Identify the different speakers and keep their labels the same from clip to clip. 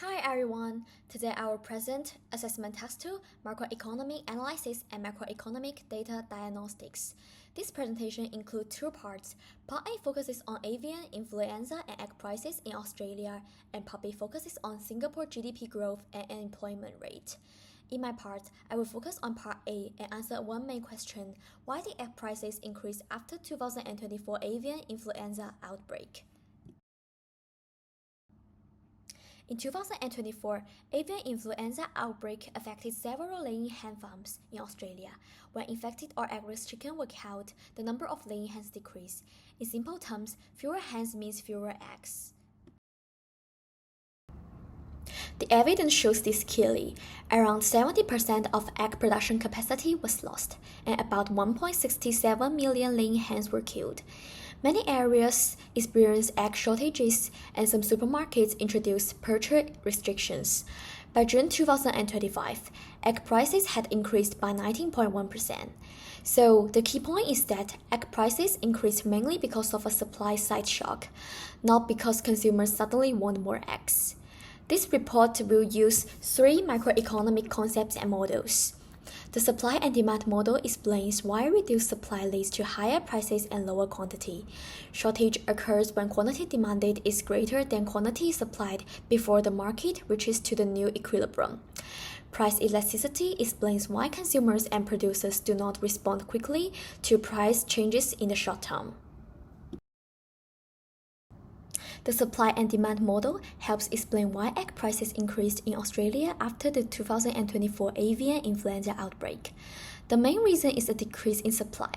Speaker 1: Hi everyone! Today I will present Assessment Task 2, Macroeconomic Analysis and Macroeconomic Data Diagnostics. This presentation includes two parts. Part A focuses on avian influenza and egg prices in Australia, and Part B focuses on Singapore GDP growth and unemployment rate. In my part, I will focus on Part A and answer one main question: why the egg prices increased after 2024 avian influenza outbreak. In 2024, avian influenza outbreak affected several laying hen farms in Australia. When infected or at-risk chicken were killed, the number of laying hens decreased. In simple terms, fewer hens means fewer eggs. The evidence shows this clearly. Around 70% of egg production capacity was lost, and about 1.67 million laying hens were killed. Many areas experienced egg shortages, and some supermarkets introduced purchase restrictions. By June 2025, egg prices had increased by 19.1%. So, the key point is that egg prices increased mainly because of a supply-side shock, not because consumers suddenly want more eggs. This report will use three microeconomic concepts and models. The supply and demand model explains why reduced supply leads to higher prices and lower quantity. Shortage occurs when quantity demanded is greater than quantity supplied before the market reaches to the new equilibrium. Price elasticity explains why consumers and producers do not respond quickly to price changes in the short term. The supply and demand model helps explain why egg prices increased in Australia after the 2024 avian influenza outbreak. The main reason is a decrease in supply.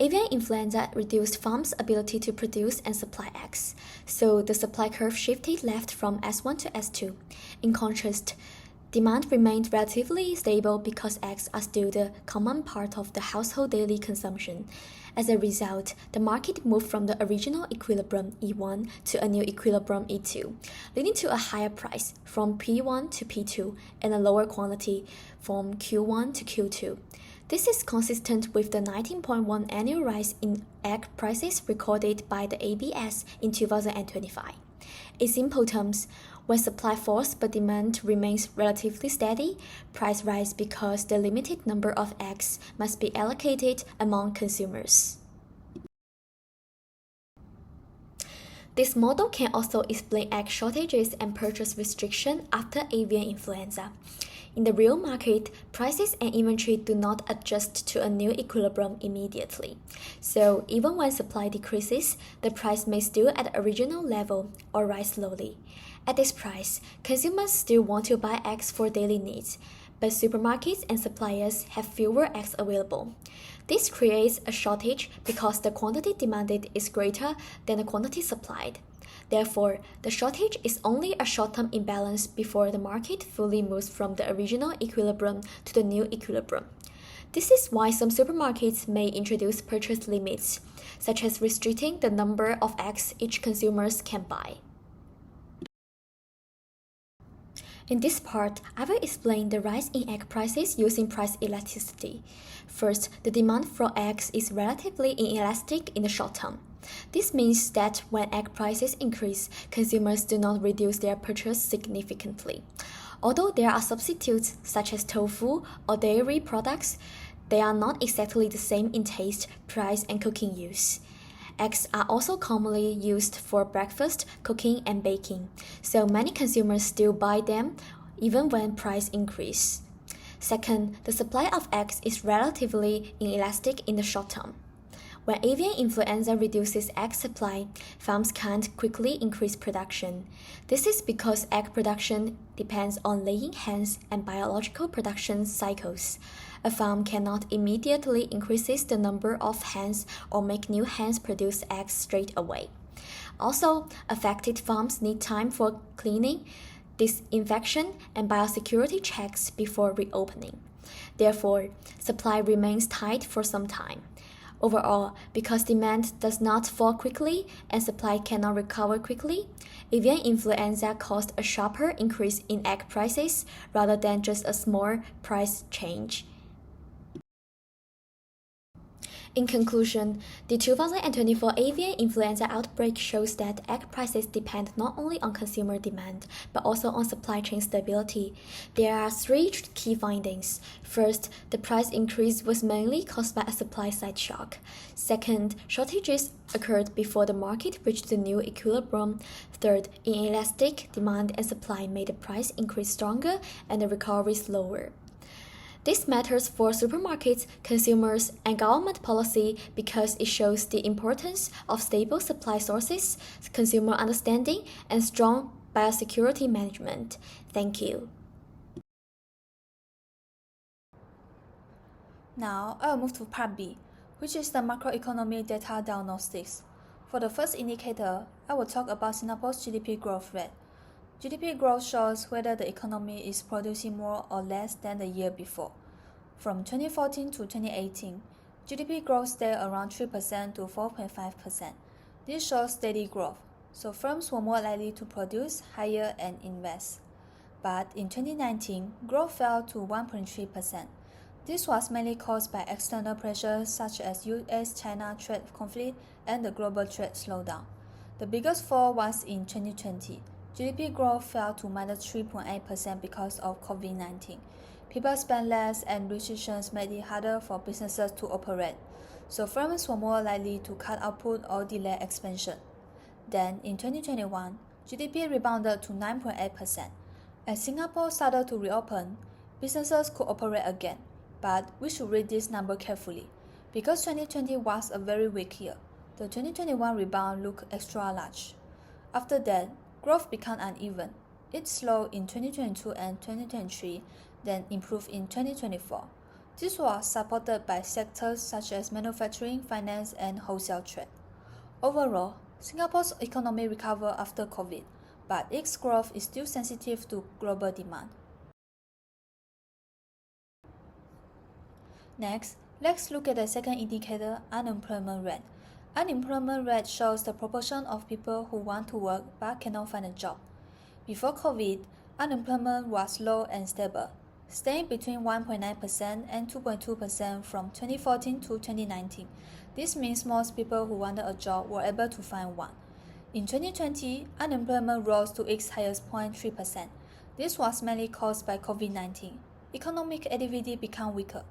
Speaker 1: Avian influenza reduced farms' ability to produce and supply eggs, so the supply curve shifted left from S1 to S2. In contrast, demand remained relatively stable because eggs are still the common part of the household daily consumption. As a result, the market moved from the original equilibrium E1 to a new equilibrium E2, leading to a higher price from P1 to P2 and a lower quantity from Q1 to Q2. This is consistent with the 19.1 annual rise in egg prices recorded by the ABS in 2025. In simple terms, when supply falls but demand remains relatively steady, price rise because the limited number of eggs must be allocated among consumers. This model can also explain egg shortages and purchase restriction after avian influenza. In the real market, prices and inventory do not adjust to a new equilibrium immediately. So, even when supply decreases, the price may still at the original level or rise slowly. At this price, consumers still want to buy eggs for daily needs, but supermarkets and suppliers have fewer eggs available. This creates a shortage because the quantity demanded is greater than the quantity supplied. Therefore, the shortage is only a short-term imbalance before the market fully moves from the original equilibrium to the new equilibrium. This is why some supermarkets may introduce purchase limits, such as restricting the number of eggs each consumer can buy. In this part, I will explain the rise in egg prices using price elasticity. First, the demand for eggs is relatively inelastic in the short term. This means that when egg prices increase, consumers do not reduce their purchase significantly. Although there are substitutes such as tofu or dairy products, they are not exactly the same in taste, price, and cooking use. Eggs are also commonly used for breakfast, cooking, and baking, so many consumers still buy them even when price increase. Second, the supply of eggs is relatively inelastic in the short term. When avian influenza reduces egg supply, farms can't quickly increase production. This is because egg production depends on laying hens and biological production cycles. A farm cannot immediately increase the number of hens or make new hens produce eggs straight away. Also, affected farms need time for cleaning, disinfection, and biosecurity checks before reopening. Therefore, supply remains tight for some time. Overall, because demand does not fall quickly and supply cannot recover quickly, avian influenza caused a sharper increase in egg prices rather than just a small price change. In conclusion, the 2024 avian influenza outbreak shows that egg prices depend not only on consumer demand, but also on supply chain stability. There are three key findings. First, the price increase was mainly caused by a supply-side shock. Second, shortages occurred before the market reached the new equilibrium. Third, inelastic demand and supply made the price increase stronger and the recovery slower. This matters for supermarkets, consumers, and government policy because it shows the importance of stable supply sources, consumer understanding, and strong biosecurity management. Thank you.
Speaker 2: Now, I will move to Part B, which is the macroeconomic data diagnostics. For the first indicator, I will talk about Singapore's GDP growth rate. GDP growth shows whether the economy is producing more or less than the year before. From 2014 to 2018, GDP growth stayed around 3% to 4.5%. This shows steady growth, so firms were more likely to produce, hire, and invest. But in 2019, growth fell to 1.3%. This was mainly caused by external pressures such as US-China trade conflict and the global trade slowdown. The biggest fall was in 2020. GDP growth fell to -3.8% because of COVID-19. People spent less and restrictions made it harder for businesses to operate, so firms were more likely to cut output or delay expansion. Then, in 2021, GDP rebounded to 9.8%. As Singapore started to reopen, businesses could operate again, but we should read this number carefully. Because 2020 was a very weak year, the 2021 rebound looked extra large. After that, growth became uneven. It slowed in 2022 and 2023, then improved in 2024. This was supported by sectors such as manufacturing, finance, and wholesale trade. Overall, Singapore's economy recovered after COVID, but its growth is still sensitive to global demand. Next, let's look at the second indicator, unemployment rate. Unemployment rate shows the proportion of people who want to work but cannot find a job. Before COVID, unemployment was low and stable, staying between 1.9% and 2.2% from 2014 to 2019. This means most people who wanted a job were able to find one. In 2020, unemployment rose to its highest point, 3%. This was mainly caused by COVID-19. Economic activity became weaker.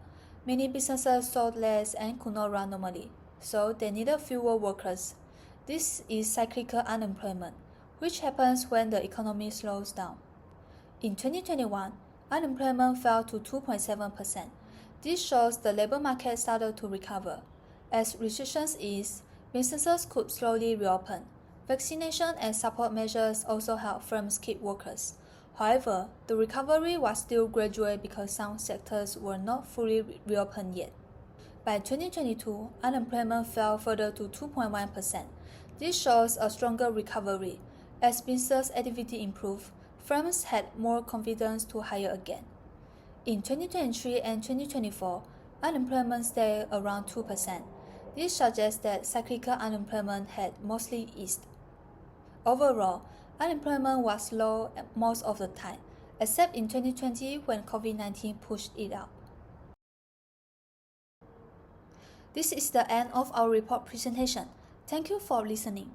Speaker 2: Many businesses sold less and could not run normally, so they needed fewer workers. This is cyclical unemployment, which happens when the economy slows down. In 2021, unemployment fell to 2.7%. This shows the labor market started to recover. As restrictions eased, businesses could slowly reopen. Vaccination and support measures also helped firms keep workers. However, the recovery was still gradual because some sectors were not fully reopened yet. By 2022, unemployment fell further to 2.1%. This shows a stronger recovery. As business activity improved, firms had more confidence to hire again. In 2023 and 2024, unemployment stayed around 2%. This suggests that cyclical unemployment had mostly eased. Overall, unemployment was low most of the time, except in 2020 when COVID-19 pushed it up. This is the end of our report presentation. Thank you for listening.